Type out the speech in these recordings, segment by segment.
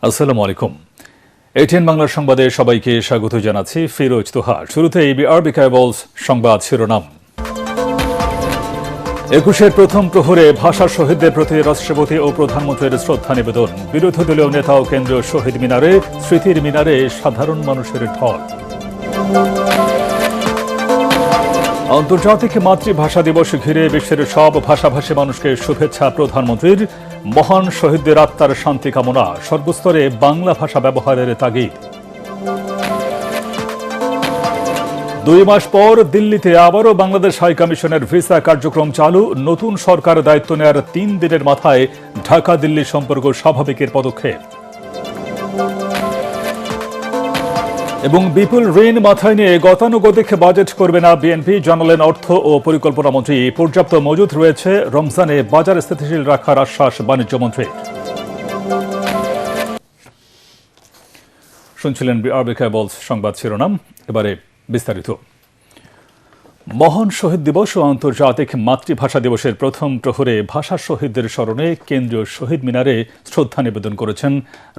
আসসালামু আলাইকুম। এটিএন বাংলার সংবাদে সবাইকে স্বাগত জানাচ্ছি। ফিরোজ তোহার। শুরুতেই বিআরবি কেবলস সংবাদ শিরোনাম। ২১-এর প্রথম প্রহরে ভাষা শহীদদের প্রতি রাষ্ট্রপতি ও প্রধানমন্ত্রীর শ্রদ্ধা নিবেদন। বিরোধী দলীয় নেতা ও কেন্দ্রীয় শহীদ মিনারে, স্মৃতির মিনারে সাধারণ মানুষের ঢল। আন্তর্জাতিক মাতৃভাষা দিবস ঘিরে বিশ্বের সব ভাষাভাষী মানুষকে শুভেচ্ছা প্রধানমন্ত্রীর। মহান শহীদদের আত্মার শান্তি কামনা, সর্বস্তরে বাংলা ভাষা ব্যবহারের তাগিদ। ২ মাস পর দিল্লিতে আবারও বাংলাদেশ হাই কমিশনের ভিসা কার্যক্রম চালু। নতুন সরকার দায়িত্ব নেওয়ার ৩ দিনের মাথায় ঢাকা দিল্লি সম্পর্ক স্বাভাবিকের পদক্ষেপ। এবং বিপুল ঋণ মাথায় নিয়ে গতানুগতিক বাজেট করবে না বিএনপি, জানালেন অর্থ ও পরিকল্পনা মন্ত্রী। পর্যাপ্ত মজুদ রয়েছে, রমজানে বাজার স্থিতিশীল রাখার আশ্বাস বাণিজ্যমন্ত্রী। শুনছিলেন বিআরবি কেবলস সংবাদ শিরোনাম। এবারে বিস্তারিত। মহান শহীদ দিবস ও আন্তর্জাতিক মাতৃভাষা দিবসের প্রথম প্রহরে ভাষা শহীদদের স্মরণে কেন্দ্রীয় শহীদ মিনারে শ্রদ্ধা নিবেদন করেছেন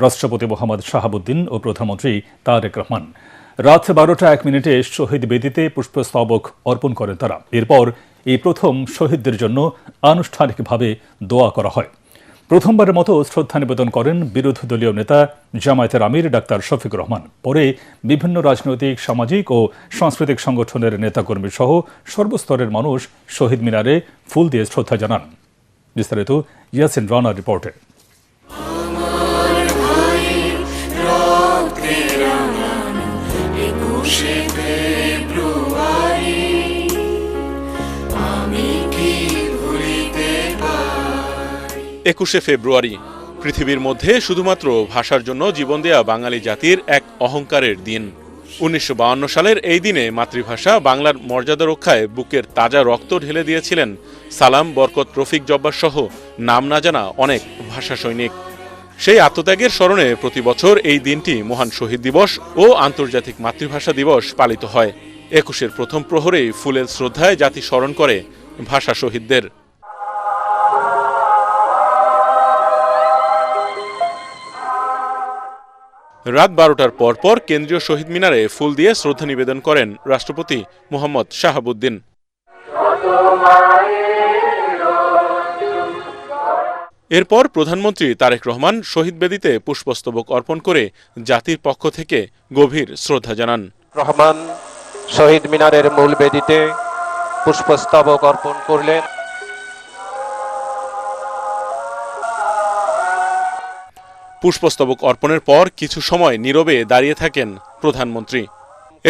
রাষ্ট্রপতি মোহাম্মদ শাহাবুদ্দিন ও প্রধানমন্ত্রী তারেক রহমান। রাত ১২টা ১ শহীদ বেদিতে পুষ্পস্তবক অর্পণ করেন তারা। এরপর এই প্রথম শহীদদের জন্য আনুষ্ঠানিকভাবে দোয়া করা হয়। প্রথমবারের মতো শ্রদ্ধা নিবেদন করেন বিরোধী দলীয় নেতা জামায়াতের আমির ডাক্তার শফিকুর রহমান। পরে বিভিন্ন রাজনৈতিক, সামাজিক ও সাংস্কৃতিক সংগঠনের নেতাকর্মী সহ সর্বস্তরের মানুষ শহীদ মিনারে ফুল দিয়ে শ্রদ্ধা জানান। বিস্তারিত ইয়াসিন রানার রিপোর্টে। একুশে ফেব্রুয়ারি পৃথিবীর মধ্যে শুধুমাত্র ভাষার জন্য জীবন দেয়া বাঙালি জাতির এক অহংকারের দিন। ১৯৫২ সালের এই দিনে মাতৃভাষা বাংলার মর্যাদা রক্ষায় বুকের তাজা রক্ত ঢেলে দিয়েছিলেন সালাম, বরকত, রফিক, জব্বার সহ নাম না জানা অনেক ভাষা সৈনিক। সেই আত্মত্যাগের স্মরণে প্রতি বছর এই দিনটি মহান শহীদ দিবস ও আন্তর্জাতিক মাতৃভাষা দিবস পালিত হয়। ২১-এর প্রথম প্রহরেই ফুলেল শ্রদ্ধায় জাতি স্মরণ করে ভাষা শহীদদের। রাত ১২টার পরপর কেন্দ্রীয় শহীদ মিনারে ফুল দিয়ে শ্রদ্ধা নিবেদন করেন রাষ্ট্রপতি মোহাম্মদ শাহাবুদ্দিন। এরপর প্রধানমন্ত্রী তারেক রহমান শহীদ বেদিতে পুষ্পস্তবক অর্পণ করে জাতির পক্ষ থেকে গভীর শ্রদ্ধা জানান। রহমান শহীদ মিনারের মূল বেদিতে পুষ্পস্তবক অর্পণ করলেন। পুষ্পস্তবক অর্পণের পর কিছু সময় নীরবে দাঁড়িয়ে থাকেন প্রধানমন্ত্রী।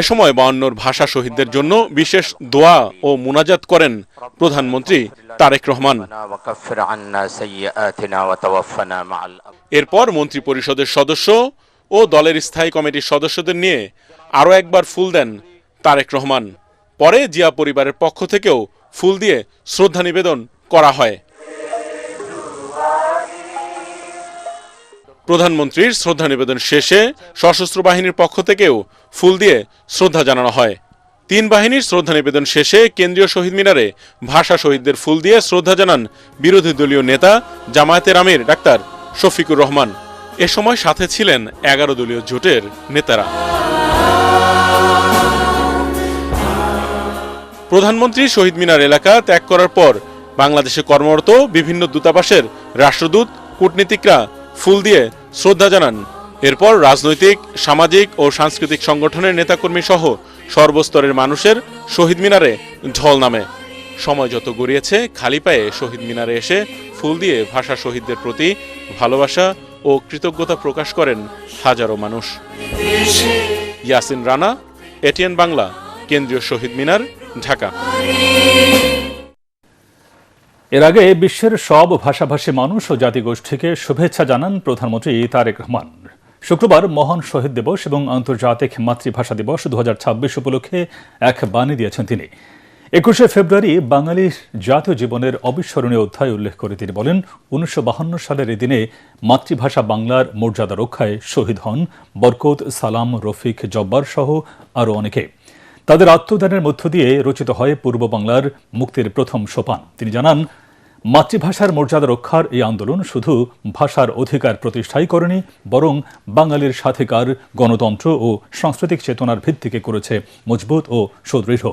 এ সময় ৫২ ভাষা শহীদদের জন্য বিশেষ দোয়া ও মুনাজাত করেন প্রধানমন্ত্রী তারেক রহমান। এরপর মন্ত্রী পরিষদের সদস্য ও দলের স্থায়ী কমিটির সদস্যদের নিয়ে আরও একবার ফুল দেন তারেক রহমান। পরে জিয়া পরিবারের পক্ষ থেকেও ফুল দিয়ে শ্রদ্ধা নিবেদন করা হয়। প্রধানমন্ত্রীর শ্রদ্ধা নিবেদন শেষে সশস্ত্র বাহিনীর পক্ষ থেকেও ফুল দিয়ে শ্রদ্ধা জানানো হয়। ৩ বাহিনীর শ্রদ্ধা নিবেদন শেষে কেন্দ্রীয় শহীদ মিনারে ভাষা শহীদদের ফুল দিয়ে শ্রদ্ধা জানান বিরোধী দলীয় নেতা জামায়াতের আমির ডাক্তার শফিকুর রহমান। এ সময় সাথে ছিলেন ১১ দলীয় জোটের নেতারা। প্রধানমন্ত্রী শহীদ মিনার এলাকা ত্যাগ করার পর বাংলাদেশে কর্মরত বিভিন্ন দূতাবাসের রাষ্ট্রদূত, কূটনীতিকরা ফুল দিয়ে শ্রদ্ধা জানান। এরপর রাজনৈতিক, সামাজিক ও সাংস্কৃতিক সংগঠনের নেতাকর্মী সহ সর্বস্তরের মানুষের শহীদ মিনারে ঢল নামে। সময় যত গড়িয়েছে খালি পায়ে শহীদ মিনারে এসে ফুল দিয়ে ভাষা শহীদদের প্রতি ভালোবাসা ও কৃতজ্ঞতা প্রকাশ করেন হাজারো মানুষ। ইয়াসিন রানা, এটিএন বাংলা, কেন্দ্রীয় শহীদ মিনার, ঢাকা। এর আগে বিশ্বের সব ভাষাভাষী মানুষ ও জাতিগোষ্ঠীকে শুভেচ্ছা জানান প্রধানমন্ত্রী তারেক রহমান। শুক্রবার মহান শহীদ দিবস এবং আন্তর্জাতিক মাতৃভাষা দিবস ২০২৬ উপলক্ষে এক বাণী দিয়েছেন তিনি। ২১শে ফেব্রুয়ারি বাঙালির জাতীয় জীবনের অবিস্মরণীয় অধ্যায় উল্লেখ করে তিনি বলেন, ১৯৫২ সালের এই দিনে মাতৃভাষা বাংলার মর্যাদা রক্ষায় শহীদ হন বরকত, সালাম, রফিক, জব্বার সহ আরও অনেকে। তাদের আত্মদানের মধ্য দিয়ে রচিত হয় পূর্ব বাংলার মুক্তির প্রথম সোপান। তিনি জানান, মাতৃভাষার মর্যাদা রক্ষার এই আন্দোলন শুধু ভাষার অধিকার প্রতিষ্ঠাই করেনি, বরং বাঙালির স্বাধিকার, গণতন্ত্র ও সাংস্কৃতিক চেতনার ভিত্তিকে করেছে মজবুত ও সুদৃঢ়।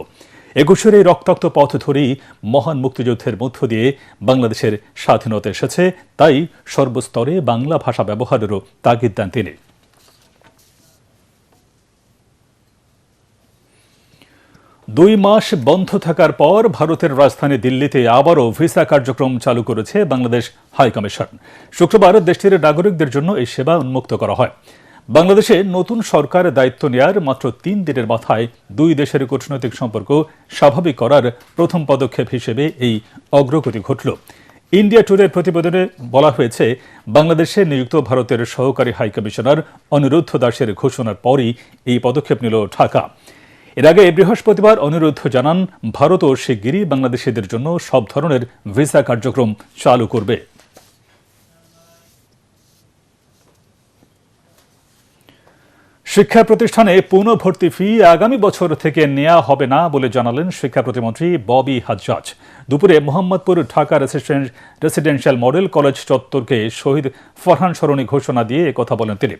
২১-এর এই রক্তাক্ত পথ ধরেই মহান মুক্তিযুদ্ধের মধ্য দিয়ে বাংলাদেশের স্বাধীনতা এসেছে, তাই সর্বস্তরে বাংলা ভাষা ব্যবহারেরও তাগিদ দেন তিনি। ২ মাস বন্ধ থাকার পর ভারতের রাজধানী দিল্লিতে আবারও ভিসা কার্যক্রম চালু করেছে বাংলাদেশ হাইকমিশন। শুক্রবার দেশটির নাগরিকদের জন্য এই সেবা উন্মুক্ত করা হয়। বাংলাদেশে নতুন সরকার দায়িত্ব নেয়ার মাত্র ৩ দিনের মাথায় দুই দেশের কূটনৈতিক সম্পর্ক স্বাভাবিক করার প্রথম পদক্ষেপ হিসেবে এই অগ্রগতি ঘটল। ইন্ডিয়া টুডের প্রতিবেদনে বলা হয়েছে, বাংলাদেশে নিযুক্ত ভারতের সহকারী হাইকমিশনার অনিরুদ্ধ দাসের ঘোষণার পরই এই পদক্ষেপ নিল ঢাকা। এর আগে বৃহস্পতিবার অনিরুদ্ধ জানান, ভারতও শিগগিরই বাংলাদেশিদের জন্য সব ধরনের ভিসা কার্যক্রম চালু করবে। শিক্ষা প্রতিষ্ঠানে পুনঃভর্তি ফি আগামী বছর থেকে নেওয়া হবে না বলে জানালেন শিক্ষা প্রতিমন্ত্রী ববি হাজ্জাজ। দুপুরে Mohammadpur Dhaka residential model college চত্বরকে শহীদ ফরহান সরণি ঘোষণা দিয়ে একথা বলেন তিনি।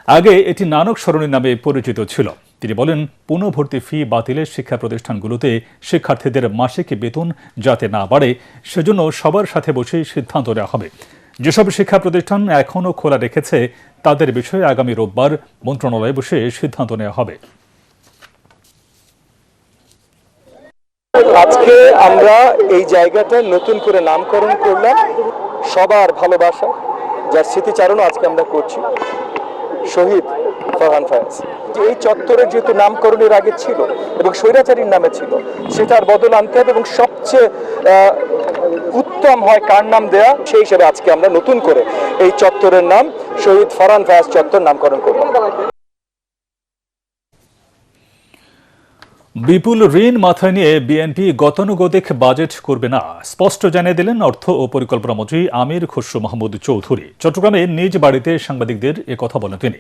আগে এটি নানক সরণি নামে পরিচিত ছিল। তিনি বলেন, পুনঃভর্তি ফি বাতিলে শিক্ষা প্রতিষ্ঠানগুলোতে শিক্ষার্থীদের মাসিক বেতন যাতে না বাড়ে, সেজন্য সবার সাথে বসে সিদ্ধান্ত নেওয়া হবে। যেসব শিক্ষা প্রতিষ্ঠান এখনও খোলা রেখেছে তাদের বিষয়ে আগামী রোববার মন্ত্রণালয়ে বসে সিদ্ধান্ত নেওয়া হবে। আজকে আমরা এই জায়গাটা নতুন করে নামকরণ করলাম সবার ভালোবাসা, যার স্মৃতিচারণ আজকে আমরা করছি, শহীদ ফরহান ফায়াজ। এই চত্বরের যেহেতু নামকরণের আগে ছিল এবং স্বৈরাচারীর নামে ছিল, সেটার বদল আনতে হবে এবং সবচেয়ে উত্তম হয় কার নাম দেয়া, সেই হিসেবে আজকে আমরা নতুন করে এই চত্বরের নাম শহীদ ফরহান ফায়াজ চত্বর নামকরণ করলাম। বিপুল ঋণ মাথায় নিয়ে বিএনপি গতানুগতিক বাজেট করবে না, স্পষ্ট জানিয়ে দিলেন অর্থ ও পরিকল্পনা মন্ত্রী আমির খসরু মাহমুদ চৌধুরী। চট্টগ্রামে নিজ বাড়িতে সাংবাদিকদের একথা বলেন তিনি।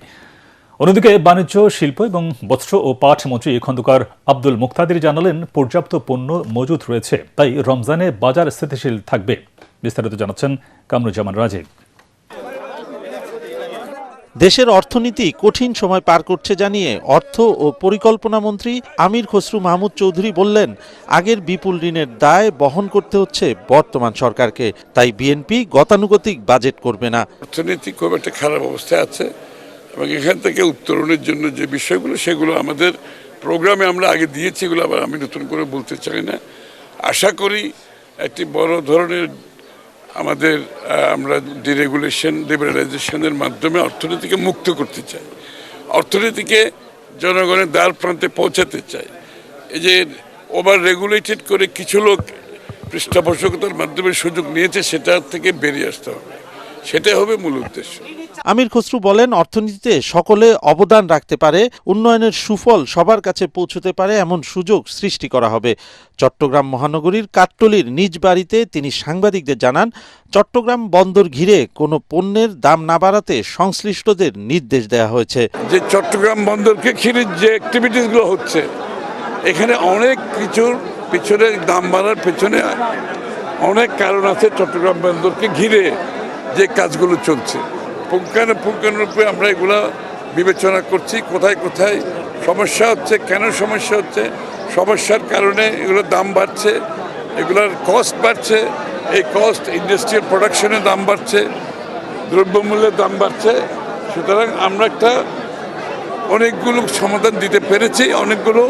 অন্যদিকে বাণিজ্য, শিল্প এবং বস্ত্র ও পাট মন্ত্রী খন্দকার আব্দুল মুক্তাদির জানালেন, পর্যাপ্ত পণ্য মজুদ রয়েছে, তাই রমজানে বাজার স্থিতিশীল থাকবে। বিস্তারিত জানাচ্ছেন কামরুজ্জামান রাজীব। দেশের অর্থনীতি কঠিন সময় পার করছে জানিয়ে অর্থ ও পরিকল্পনা মন্ত্রী আমির খসরু মাহমুদ চৌধুরী বললেন, আগের বিপুল ঋণের দায় বহন করতে হচ্ছে বর্তমান সরকারকে, তাই বিএনপি গতানুগতিক বাজেট করবে না। অর্থনীতি খুব একটা খারাপ অবস্থায় আছে এবং এখান থেকে উত্তরণের জন্য যে বিষয়গুলো, সেগুলো আমাদের প্রোগ্রামে আমরা আগে দিয়েছি, এগুলো আবার আমি নতুন করে বলতে চাই না। আশা করি একটি বড় ধরনের আমাদের আমরা ডিরেগুলেশন, লিবারালাইজেশনের মাধ্যমে অর্থনীতিকে মুক্ত করতে চাই, অর্থনীতিকে জনগণের দ্বার প্রান্তে পৌঁছাতে চাই। এই যে ওভার রেগুলেটেড করে কিছু লোক পৃষ্ঠপোষকতার মাধ্যমে সুযোগ নিয়েছে, সেটা থেকে বেরিয়ে আসতে হবে, সেটাই হবে মূল উদ্দেশ্য। আমির খসরু বলেন, অর্থনীতিতে সকলে অবদান রাখতে পারে, উন্নয়নের সুফল সবার কাছে পৌঁছতে পারে এমন সুযোগ সৃষ্টি করা হবে। চট্টগ্রাম মহানগরীর কাট্টলির নিজ বাড়িতে তিনি সাংবাদিকদের জানান, চট্টগ্রাম বন্দর ঘিরে কোনো পণ্যের দাম না বাড়াতে সংশ্লিষ্টদের নির্দেশ দেওয়া হয়েছে। যে চট্টগ্রাম বন্দরকে ঘিরে যে অ্যাক্টিভিটিসগুলো হচ্ছে, এখানে অনেক কিছুর পিছনে দাম বাড়ার পেছনে অনেক কারণ আছে। চট্টগ্রাম বন্দরকে ঘিরে যে কাজগুলো চলছে, পুঙ্খানুপুঙ্খানুরূপে আমরা এগুলো বিবেচনা করছি, কোথায় কোথায় সমস্যা হচ্ছে, কেন সমস্যা হচ্ছে, সমস্যার কারণে এগুলোর দাম বাড়ছে, এগুলোর কস্ট বাড়ছে, এই কস্ট ইন্ডাস্ট্রিয়াল প্রোডাকশনের দাম বাড়ছে, দ্রব্যমূল্যের দাম বাড়ছে। সুতরাং আমরা অনেকগুলো সমাধান দিতে পেরেছি, অনেকগুলো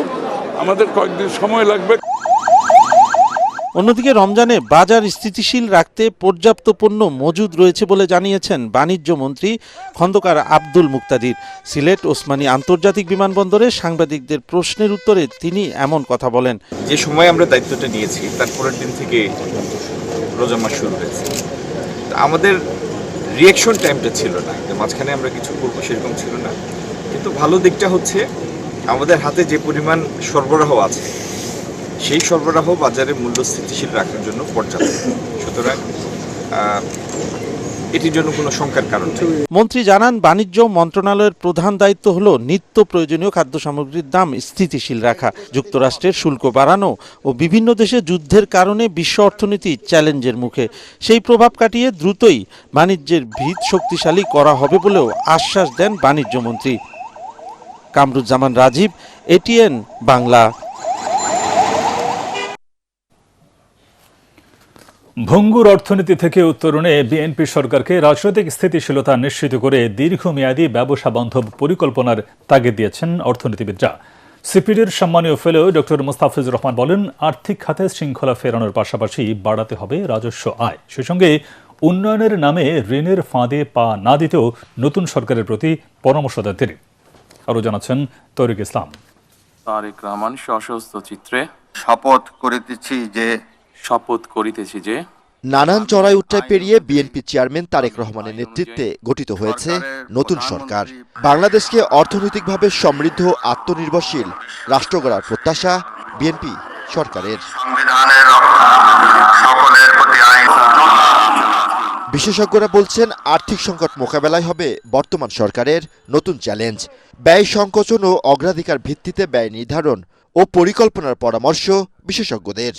আমাদের কয়েকদিন সময় লাগবে। অন্যদিকে রমজানে বাজার স্থিতিশীল রাখতে পর্যাপ্ত পণ্য মজুদ রয়েছে বলে জানিয়েছেন বাণিজ্য মন্ত্রী খন্দকার আব্দুল মুক্তাদির। সিলেট ওসমানী আন্তর্জাতিক বিমানবন্দরে সাংবাদিকদের প্রশ্নের উত্তরে তিনি এমন কথা বলেন, যে সময় আমরা দায়িত্বটা নিয়েছি তার পরের দিন থেকে রোজা মাস শুরু হয়েছে, আমাদের রিয়াকশন টাইমটা ছিল না, মাঝখানে আমরা কিছু করবো সেরকম ছিল না। কিন্তু ভালো দিকটা হচ্ছে আমাদের হাতে যে পরিমাণ সরবরাহ আছে, সেই সরবরাহ বাজারে মূল্য স্থিতিশীল রাখার জন্য পর্যাপ্ত। সুতরাং এটির জন্য কোনো শঙ্কার কারণ নেই। মন্ত্রী জানান, বাণিজ্য মন্ত্রণালয়ের প্রধান দায়িত্ব হলো নিত্য প্রয়োজনীয় খাদ্য সামগ্রীর দাম স্থিতিশীল রাখা। যুক্তরাষ্ট্রের শুল্ক বাড়ানো ও বিভিন্ন দেশে যুদ্ধের কারণে বিশ্ব অর্থনীতি চ্যালেঞ্জের মুখে। সেই প্রভাব কাটিয়ে দ্রুতই বাণিজ্যের ভিত শক্তিশালী করা হবে বলেও আশ্বাস দেন বাণিজ্য মন্ত্রী। কামরুজ্জামান রাজীব, এটিএন বাংলা। ভঙ্গুর অর্থনীতি থেকে উত্তরণে বিএনপি সরকারকে রাজনৈতিক স্থিতিশীলতা নিশ্চিত করে দীর্ঘমেয়াদী ব্যবসা বান্ধব পরিকল্পনার তাগিদ দিয়েছেন অর্থনীতিবিদরা। সিপিডির সম্মানীয় ফেলো ডক্টর মুস্তাফিজুর রহমান বলেন, আর্থিক খাতে শৃঙ্খলা ফেরানোর পাশাপাশি বাড়াতে হবে রাজস্ব আয়। সেই সঙ্গে উন্নয়নের নামে ঋণের ফাঁদে পা না দিতেও নতুন সরকারের প্রতি পরামর্শ দেন তিনি। আরও জানাচ্ছেন তরিক ইসলাম। তারেক রহমান সশস্ত্র চিত্রে শপথ করিতেছি যে নানান চড়াই উতরাই পেরিয়ে বিএনপি চেয়ারম্যান তারেক রহমানের নেতৃত্বে গঠিত হয়েছে নতুন সরকার। বাংলাদেশকে অর্থনৈতিকভাবে সমৃদ্ধ আত্মনির্ভরশীল রাষ্ট্র গড়ার প্রত্যাশা বিএনপি সরকারের। বিশেষজ্ঞরা বলছেন, আর্থিক সংকট মোকাবেলায় হবে বর্তমান সরকারের নতুন চ্যালেঞ্জ। ব্যয় সংকোচন ও অগ্রাধিকার ভিত্তিতে ব্যয় নির্ধারণ ও পরিকল্পনার পরামর্শ বিশেষজ্ঞদের।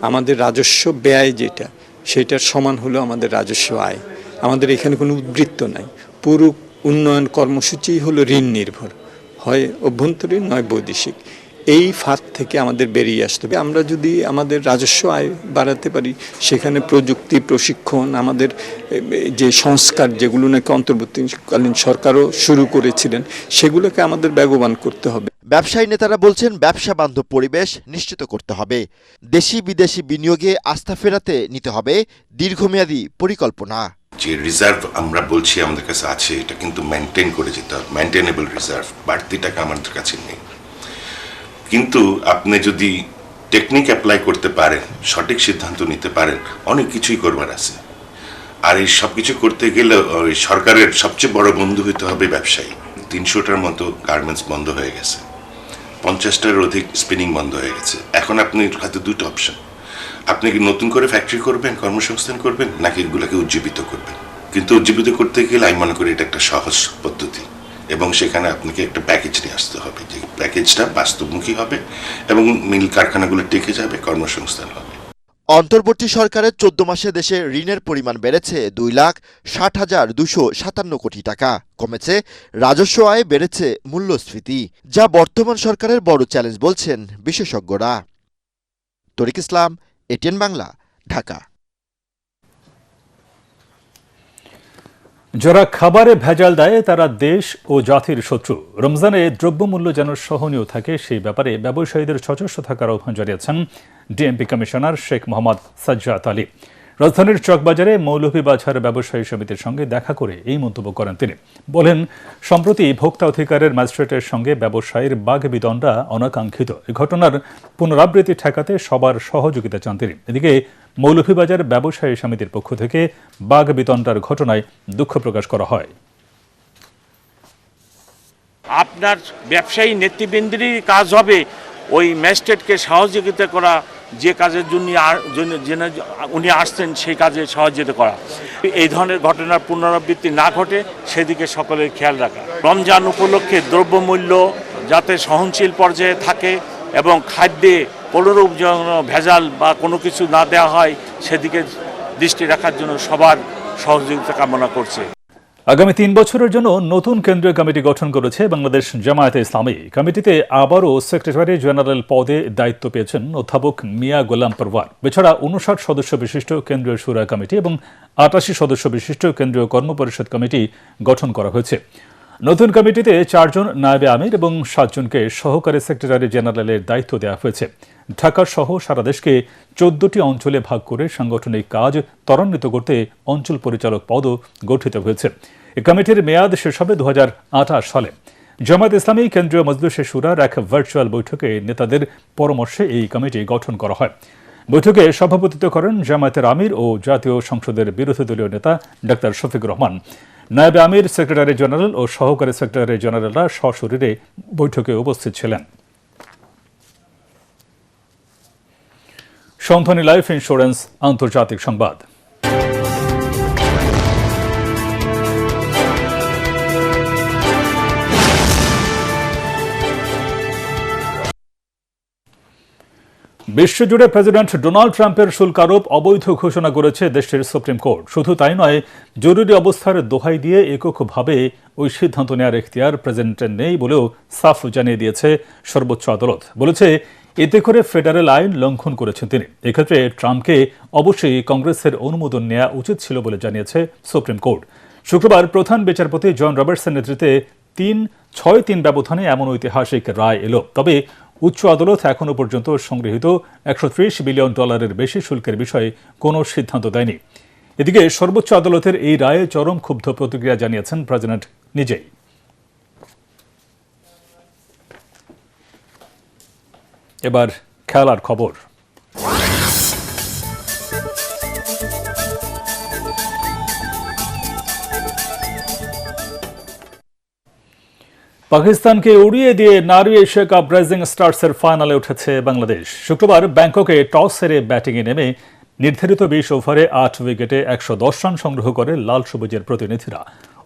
আমাদের রাজস্ব ব্যয় যেটা, সেটার সমান হলো আমাদের রাজস্ব আয়। আমাদের এখানে কোনো উদ্বৃত্ত নাই। পুরো উন্নয়ন কর্মসূচি হলো ঋণ নির্ভর, হয় অভ্যন্তরীণ নয় বৈদেশিক। এই ফাঁদ থেকে আমাদের বেরিয়ে আসতে হবে। আমরা যদি আমাদের রাজস্ব আয় বাড়াতে পারি, সেখানে প্রযুক্তি, প্রশিক্ষণ, আমাদের যে সংস্কার, যেগুলো নাকি অন্তর্বর্তীকালীন সরকারও শুরু করেছিলেন, সেগুলোকে আমাদের বেগবান করতে হবে। ব্যবসায়ী নেতারা বলছেন, ব্যবসা বান্ধব পরিবেশ নিশ্চিত করতে হবে। দেশি বিদেশি বিনিয়োগে আস্থা ফেরাতে নিতে হবে দীর্ঘমেয়াদী পরিকল্পনা। যে রিজার্ভ আমরা বলছি আমাদের কাছে আছে, এটা কিন্তু মেনটেন করে যেতে হবে। মেনটেনেবল রিজার্ভ, বাড়তি টাকা আমাদের কাছে নেই। কিন্তু আপনি যদি টেকনিক অ্যাপ্লাই করতে পারেন, সঠিক সিদ্ধান্ত নিতে পারেন, অনেক কিছুই করবার আছে। আর এই সব কিছু করতে গেলে সরকারের সবচেয়ে বড় বন্ধু হতে হবে ব্যবসায়ী। 300টার মতো গার্মেন্টস বন্ধ হয়ে গেছে, 50টার অধিক স্পিনিং বন্ধ হয়ে গেছে। এখন আপনি হাতে দুটো অপশন, আপনি কি নতুন করে ফ্যাক্টরি করবেন, কর্মসংস্থান করবেন, নাকি এগুলোকে উজ্জীবিত করবেন। কিন্তু উজ্জীবিত করতে গেলে আমি মনে করি এটা একটা সহজ পদ্ধতি, এবং সেখানে আপনাকে একটা প্যাকেজ নিয়ে আসতে হবে, যে প্যাকেজটা বাস্তবমুখী হবে এবং মিল কারখানাগুলো টিকে যাবে, কর্মসংস্থান হবে। অন্তর্বর্তী সরকারের 14 মাসে দেশে ঋণের পরিমাণ বেড়েছে 2,60,257 কোটি টাকা। কমেছে রাজস্ব আয়, বেড়েছে মূল্যস্ফীতি, যা বর্তমান সরকারের বড় চ্যালেঞ্জ বলছেন বিশেষজ্ঞরা। তরিক ইসলাম, এটিএন বাংলা, ঢাকা। যারা খাবারে ভেজাল দেয় তারা দেশ ও জাতির শত্রু। রমজানে দ্রব্যমূল্য যেন সহনীয় থাকে, সেই ব্যাপারে ব্যবসায়ীদের সচেষ্ট থাকার আহ্বান জানিয়েছেন ডিএমপি কমিশনার শেখ মোহাম্মদ সাজ্জাদ আলী। রাজধানীর চকবাজারে মৌলভীবাজার ব্যবসায়ী সমিতির সঙ্গে দেখা করে এই মন্তব্য করেন তিনি। বলেন, সম্প্রতি ভোক্তা অধিকারের ম্যাজিস্ট্রেটের সঙ্গে ব্যবসায়ীর বাগবিতণ্ডা অনাকাঙ্ক্ষিত। এই ঘটনার পুনরাবৃত্তি ঠেকাতে সবার সহযোগিতা চান তিনি। এদিকে মৌলভীবাজার ব্যবসায়ী সমিতির পক্ষ থেকে বাগবিতণ্ডার ঘটনায় দুঃখ প্রকাশ করা হয়। আপনার ব্যবসায়ী নেতৃবৃন্দেরই কাজ হবে ওই ম্যাজিস্ট্রেটকে সহযোগিতা করা, যে কাজের জন্য উনি আসছেন সেই কাজে সহযোগিতা করা। এই ধরনের ঘটনার পুনরাবৃত্তি না ঘটে সেদিকে সকলের খেয়াল রাখা। রমজান উপলক্ষে দ্রব্যমূল্য যাতে সহনশীল পর্যায়ে থাকে এবং খাদ্যে কোনোরূপ যেন ভেজাল বা কোনো কিছু না দেওয়া হয়, সেদিকে দৃষ্টি রাখার জন্য সবার সহযোগিতা কামনা করছে। আগামী 3 বছরের জন্য নতুন কেন্দ্রীয় কমিটি গঠন করেছে বাংলাদেশ জামায়াতে ইসলামী। কমিটিতে আবারও সেক্রেটারি জেনারেল পদে দায়িত্ব পেয়েছেন অধ্যাপক মিয়া গোলাম পরওয়ার। এছাড়া 59 সদস্য বিশিষ্ট কেন্দ্রীয় শুরা কমিটি এবং 88 সদস্য বিশিষ্ট কেন্দ্রীয় কর্মপরিষদ কমিটি গঠন করা হয়েছে। নতুন কমিটিতে 4 জন নায়েবে আমির এবং 7 জনকে সহকারী সেক্রেটারি জেনারেলের দায়িত্ব দেওয়া হয়েছে। ঢাকা সহ সারা দেশকে 14টি অঞ্চলে ভাগ করে সাংগঠনিক কাজ ত্বরান্বিত করতে অঞ্চল পরিচালক পদও গঠিত হয়েছে। এই কমিটির মেয়াদ শেষ হবে 2028 সালে। জামায়াত ইসলামী কেন্দ্রীয় মজলিসে শুরার এক ভার্চুয়াল বৈঠকে নেতাদের পরামর্শে এই কমিটি গঠন করা হয়। বৈঠকে সভাপতিত্ব করেন জামায়াতের আমির ও জাতীয় সংসদের বিরোধী দলীয় নেতা ডাক্তার শফিকুর রহমান। নায়েবে আমির, সেক্রেটারি জেনারেল ও সহকারী সেক্রেটারি জেনারেলরা সশরীরে বৈঠকে উপস্থিত ছিলেন। সন্ধানী লাইফ ইন্স্যুরেন্স আন্তর্জাতিক সংবাদ। বিশ্বজুড়ে প্রেসিডেন্ট ডোনাল্ড ট্রাম্পের শুল্ক আরোপ অবৈধ ঘোষণা করেছে দেশটির সুপ্রিম কোর্ট। শুধু তাই নয়, জরুরি অবস্থার দোহাই দিয়ে এককভাবে ওই সিদ্ধান্ত নেওয়ার এখতিয়ার প্রেসিডেন্টের নেই বলেও সাফ জানিয়ে দিয়েছে সর্বোচ্চ আদালত। বলেছে, এতে করে ফেডারেল আইন লঙ্ঘন করেছেন তিনি। এক্ষেত্রে ট্রাম্পকে অবশ্যই কংগ্রেসের অনুমোদন নেওয়া উচিত ছিল বলে জানিয়েছে সুপ্রিম কোর্ট। শুক্রবার প্রধান বিচারপতি জন রবার্টসের নেতৃত্বে 6-3 ব্যবধানে এমন ঐতিহাসিক রায় এলো। তবে উচ্চ আদালত এখনও পর্যন্ত সংগৃহীত $130 বিলিয়ন বেশি শুল্কের বিষয়ে কোনো সিদ্ধান্ত দেয়নি। এদিকে সর্বোচ্চ আদালতের এই রায়ে চরম ক্ষুব্ধ প্রতিক্রিয়া জানিয়েছেন প্রেসিডেন্ট নিজেই। এবার খেলার খবর। পাকিস্তানকে উড়িয়ে দিয়ে নারী এশিয়া কাপ রাইজিং স্টার্সের ফাইনালে উঠেছে বাংলাদেশ। শুক্রবার ব্যাংককে টস হেরে ব্যাটিংয়ে নেমে নির্ধারিত 20 ওভারে 8 উইকেটে 110 রান সংগ্রহ করে লাল সবুজের প্রতিনিধিরা।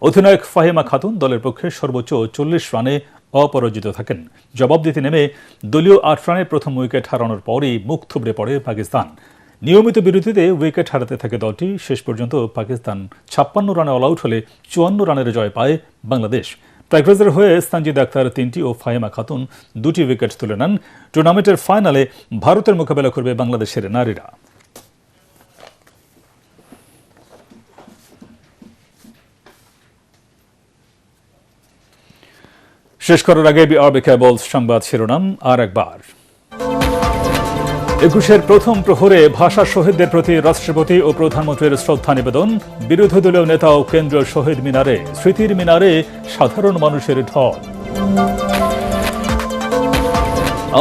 অধিনায়ক ফাহিমা খাতুন দলের পক্ষে সর্বোচ্চ 40 রানে অপরাজিত থাকেন। জবাব দিতে নেমে দলীয় 8 রানে প্রথম উইকেট হারানোর পরই মুখ থুবড়ে পড়ে পাকিস্তান। নিয়মিত বিরতিতে উইকেট হারাতে থাকে দলটি। শেষ পর্যন্ত পাকিস্তান 56 রানে অল আউট হলে 54 রানের জয় পায় বাংলাদেশ। টাইগ্রাসের হয়ে সানজিদ আক্তার 3টি ও ফাহিমা খাতুন 2টি উইকেট তুলে নেন। টুর্নামেন্টের ফাইনালে ভারতের মোকাবেলা করবে বাংলাদেশের নারীরা। শেষ করার আগে বিআরবি কেবল সংবাদ শিরোনাম আর একবার। 21-এর প্রথম প্রহরে ভাষা শহীদদের প্রতি রাষ্ট্রপতি ও প্রধানমন্ত্রীর শ্রদ্ধা নিবেদন। বিরোধী দলীয় নেতা ও কেন্দ্রীয় শহীদ মিনারে, স্মৃতির মিনারে সাধারণ মানুষের ঢল।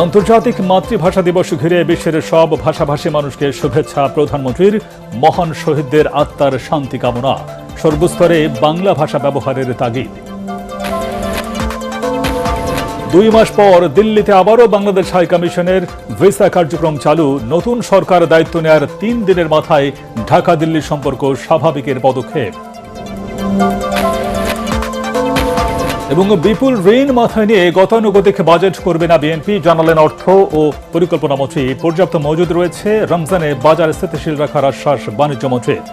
আন্তর্জাতিক মাতৃভাষা দিবস ঘিরে বিশ্বের সব ভাষাভাষী মানুষকে শুভেচ্ছা প্রধানমন্ত্রীর। মহান শহীদদের আত্মার শান্তি কামনা। সর্বস্তরে বাংলা ভাষা ব্যবহারের তাগিদ। 2 মাস পর দিল্লিতে আবারও বাংলাদেশ হাই কমিশনের ভিসা কার্যক্রম চালু। নতুন সরকার দায়িত্ব নেওয়ার 3 দিনের মাথায় ঢাকা দিল্লি সম্পর্ক স্বাভাবিকের পদক্ষেপ। এবং বিপুল ঋণ মাথায় নিয়ে গতানুগতিক বাজেট করবে না বিএনপি, জানালেন অর্থ ও পরিকল্পনা মন্ত্রী। পর্যাপ্ত মজুদ রয়েছে, রমজানে বাজার স্থিতিশীল রাখার আশ্বাস বাণিজ্য মন্ত্রীর।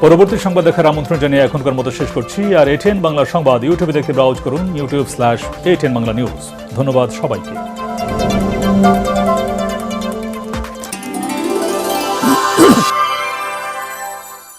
পরবর্তী সংবাদ দেখার আমন্ত্রণ জানিয়ে এখনকার মতো শেষ করছি। আর ATN বাংলা সংবাদ ইউটিউবে দেখতে ব্রাউজ করুন youtube/ATN বাংলা নিউজ। ধন্যবাদ সবাইকে।